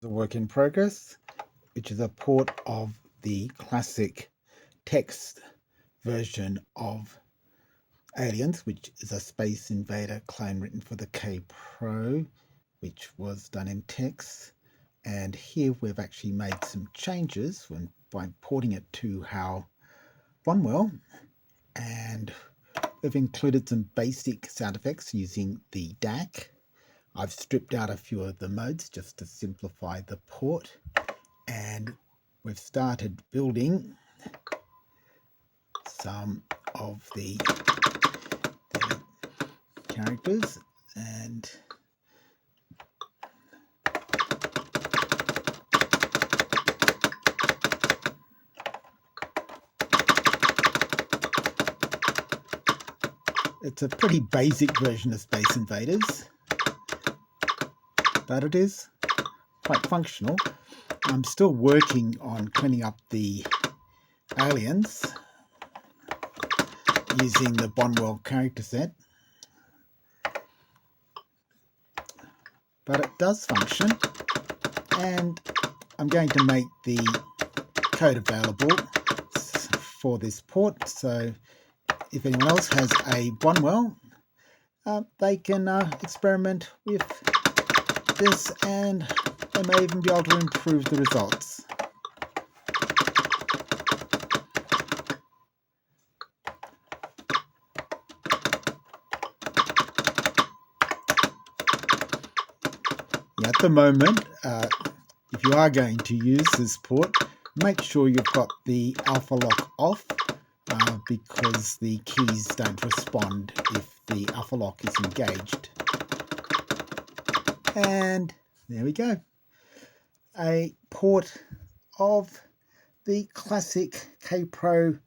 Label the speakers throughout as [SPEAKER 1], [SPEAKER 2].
[SPEAKER 1] A work in progress, which is a port of the classic text version of Aliens, which is a Space Invader clone written for the Kaypro, which was done in text. And here we've actually made some changes by porting it to HAL Bondwell, and we've included some basic sound effects using the DAC. I've stripped out a few of the modes just to simplify the port, and we've started building some of the characters, and it's a pretty basic version of Space Invaders, but it is quite functional. I'm still working on cleaning up the aliens using the Bondwell character set, but it does function, and I'm going to make the code available for this port, so if anyone else has a Bondwell, they can experiment with this, and they may even be able to improve the results. At the moment, if you are going to use this port, make sure you've got the alpha lock off, because the keys don't respond if the alpha lock is engaged. And there we go. A port of the classic Kaypro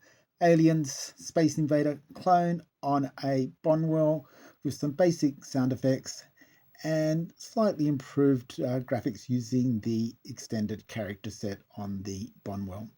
[SPEAKER 1] Aliens Space Invader clone on a Bondwell with some basic sound effects and slightly improved graphics using the extended character set on the Bondwell.